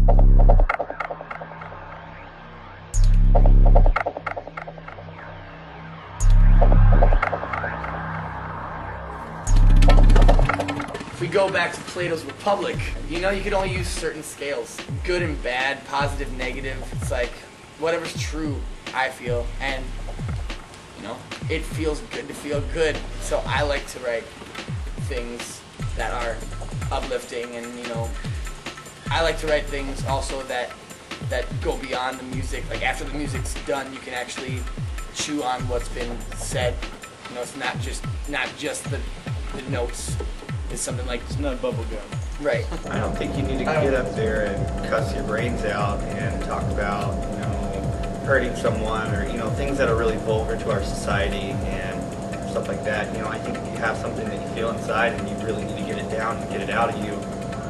If we go back to Plato's Republic, you know, you could only use certain scales. Good and bad, positive, negative. It's like, whatever's true, I feel. And, you know, it feels good to feel good. So I like to write things that are uplifting and, you know, I like to write things also that go beyond the music. Like after the music's done, you can actually chew on what's been said. You know, it's not just the notes. It's something like, it's not bubble gum. Right. I don't think you need to get up there and cuss your brains out and talk about, you know, hurting someone or, you know, things that are really vulgar to our society and stuff like that. You know, I think if you have something that you feel inside and you really need to get it down and get it out of you,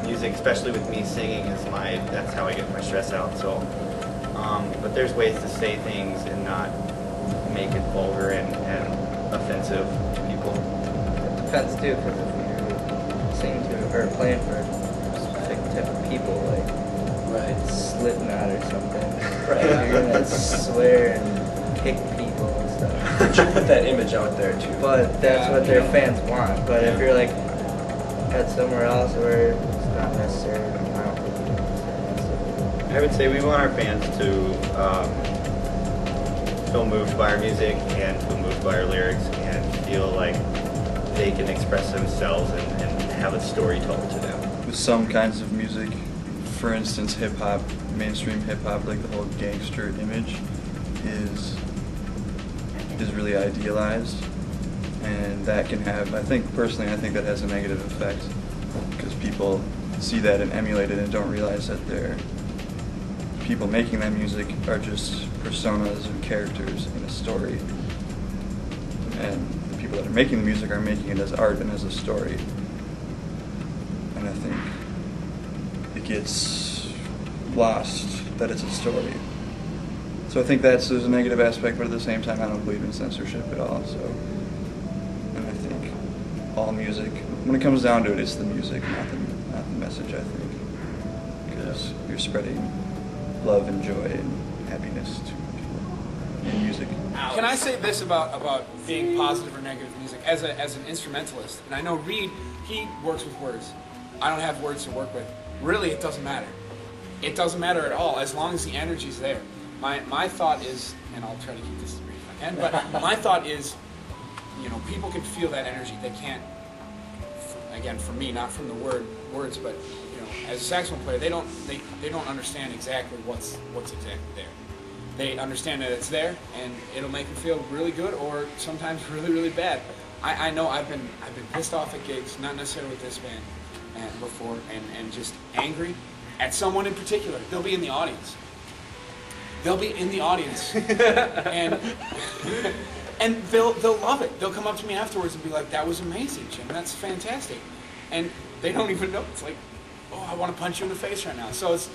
music, especially with me singing, that's how I get my stress out. So, but there's ways to say things and not make it vulgar and offensive to people. It depends too, because if you're singing to or playing for a specific type of people, like Slipknot or something, you're gonna swear and kick people and stuff. But you put that image out there too. But that's what their fans want. But if you're like at somewhere else where it's not necessary, I don't think you necessarily. I would say we want our fans to feel moved by our music and feel moved by our lyrics and feel like they can express themselves and have a story told to them. With some kinds of music, for instance hip-hop, mainstream hip-hop, like the whole gangster image is really idealized, and that can have, I think that has a negative effect because people see that and emulate it and don't realize that they're people making that music are just personas and characters in a story, and the people that are making the music are making it as art and as a story, and I think it gets lost that it's a story. So I think there's a negative aspect, but at the same time I don't believe in censorship at all. So, and I think all music, when it comes down to it, it's the music, not the message, I think, because you're spreading love and joy and happiness to people in music. Can I say this about being positive or negative music? As an instrumentalist, and I know Reed, he works with words. I don't have words to work with. Really, it doesn't matter. It doesn't matter at all, as long as the energy's there. My thought is, and I'll try to keep this as brief as I can, but my thought is, you know, people can feel that energy. They can't, again, for me, not from the words, but, you know, as a saxophone player, they don't understand exactly what's exactly there. They understand that it's there, and it'll make them feel really good, or sometimes really, really bad. I know I've been pissed off at gigs, not necessarily with this band, before, and just angry at someone in particular. They'll be in the audience. and they'll love it. They'll come up to me afterwards and be like, "That was amazing, Jim. That's fantastic." And they don't even know. It's like, "Oh, I want to punch you in the face right now." So it's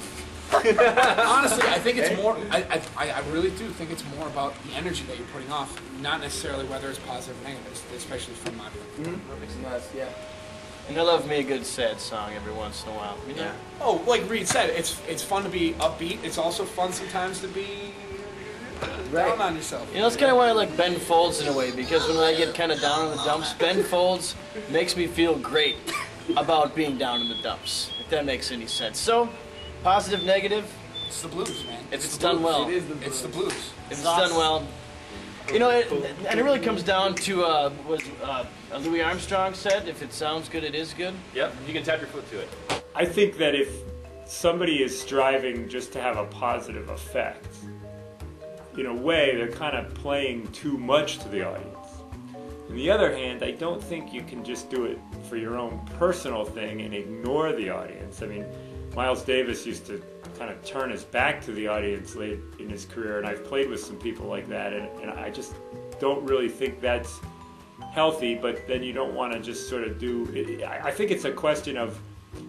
honestly, I think it's more. I really do think it's more about the energy that you're putting off, not necessarily whether it's positive or negative, especially from my point. Mm-hmm. Nice, yeah. And I love me a good sad song every once in a while. You know? Yeah. Oh, like Reed said, it's fun to be upbeat. It's also fun sometimes to be down on yourself. You know, that's kind of why I like Ben Folds in a way, because when I get kind of down in the dumps, Ben Folds makes me feel great about being down in the dumps, if that makes any sense. So, positive, negative. It's the blues, man. If it's done well. It is the blues. It's the blues. If it's done well. You know, and it really comes down to what Louis Armstrong said, if it sounds good, it is good. Yep, you can tap your foot to it. I think that if somebody is striving just to have a positive effect, in a way, they're kind of playing too much to the audience. On the other hand, I don't think you can just do it for your own personal thing and ignore the audience. I mean, Miles Davis used to kind of turn his back to the audience late in his career, and I've played with some people like that, and I just don't really think that's healthy, but then you don't want to just sort of do it. I think it's a question of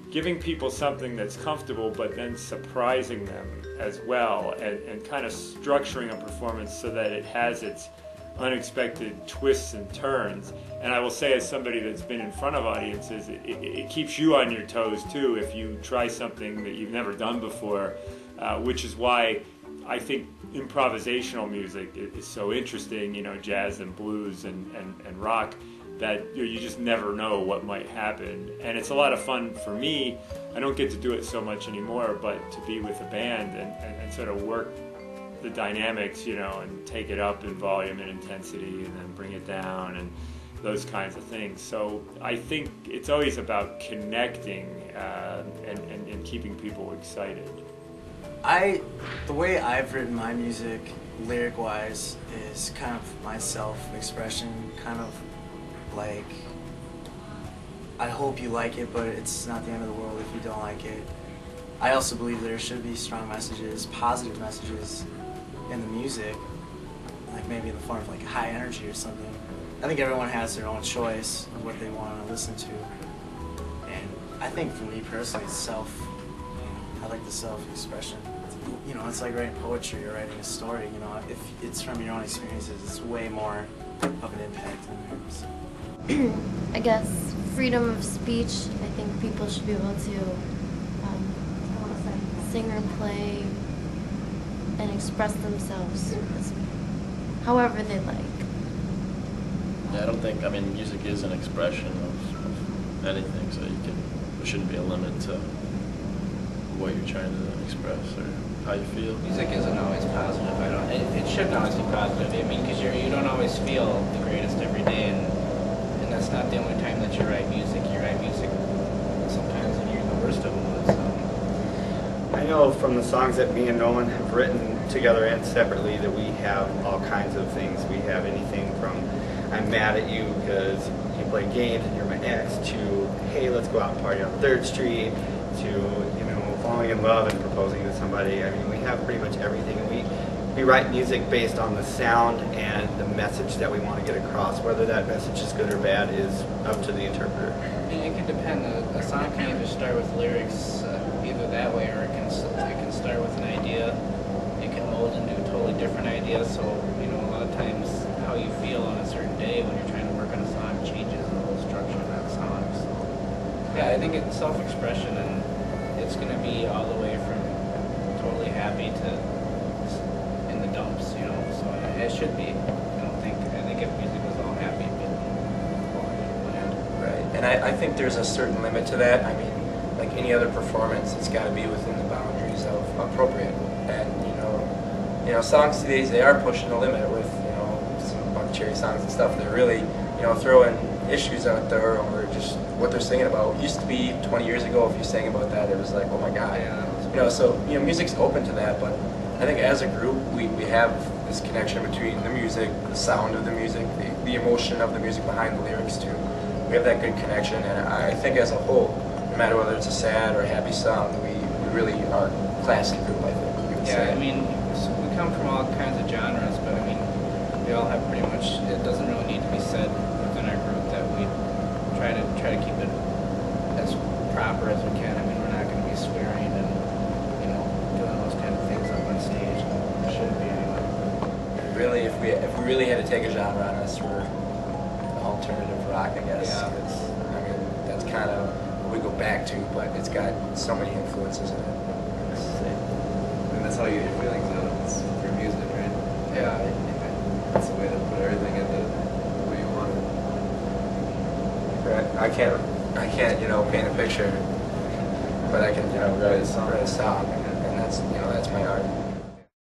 giving people something that's comfortable, but then surprising them as well, and kind of structuring a performance so that it has its unexpected twists and turns. And I will say, as somebody that's been in front of audiences, it keeps you on your toes too if you try something that you've never done before, which is why I think improvisational music is so interesting, you know, jazz and blues and rock, that you just never know what might happen. And it's a lot of fun for me. I don't get to do it so much anymore, but to be with a band and sort of work the dynamics, you know, and take it up in volume and intensity and then bring it down and those kinds of things. So I think it's always about connecting and keeping people excited. The way I've written my music, lyric-wise, is kind of my self-expression, kind of like, I hope you like it, but it's not the end of the world if you don't like it. I also believe there should be strong messages, positive messages in the music, like maybe in the form of like high energy or something. I think everyone has their own choice of what they want to listen to. And I think for me personally, it's I like the self-expression. You know, it's like writing poetry or writing a story. You know, if it's from your own experiences, it's way more of an impact than theirs. I guess freedom of speech. I think people should be able to sing or play and express themselves however they like. Yeah, I don't think, I mean, music is an expression of anything, so there shouldn't be a limit to what you're trying to express or how you feel. Music isn't always positive. It shouldn't always be positive. I mean, because you don't always feel the greatest every day, and that's not the only time that you write music. You write music sometimes when you're in the worst of moods. I know from the songs that me and Nolan have written together and separately that we have all kinds of things. We have anything from I'm mad at you because you play games and you're my ex, to hey, let's go out and party on 3rd Street, to, you know, falling in love and proposing to somebody. I mean, we have pretty much everything. And we write music based on the sound and the message that we want to get across. Whether that message is good or bad is up to the interpreter. It can depend. A song can either start with lyrics either that way, or it can start with an idea. It can mold into a totally different idea. So, you know, a lot of times how you feel on a certain day when you're trying to work on a song changes the whole structure of that song. So, yeah, I think it's self-expression, and it's going to be all the way from totally happy to in the dumps, you know. So it should be. I think if music was all happy, it'd be bland. Right, and I think there's a certain limit to that. I mean, like any other performance, it's got to be within the boundaries of appropriate. And you know, songs these days, they are pushing the limit with, you know, some Buck Cherry songs and stuff. They're really, you know, throwing issues out there or just what they're singing about. It used to be 20 years ago, if you sang about that, it was like, oh my God. You know, so, you know, music's open to that, but I think as a group, we have this connection between the music, the sound of the music, the emotion of the music behind the lyrics too. We have that good connection, and I think as a whole, no matter whether it's a sad or happy song, we really are a classic group, I think. You would say. I mean, so we come from all kinds of genres, but I mean, we all have pretty much, it doesn't really need to be said within our group that we try to keep it as proper as we can. I mean, we're not going to be swearing and, you know, doing those kind of things up on stage. It shouldn't be anyway. Really, if we really had to take a genre on us, we're alternative rock, I guess. Yeah. I mean, that's kind of what we go back to, but it's got so many influences in it. And that's how you get your feelings out. It's your music, right? Yeah. That's the way to put everything into the way you want it. Right. I can't, you know, paint a picture, but I can, you know, write a song.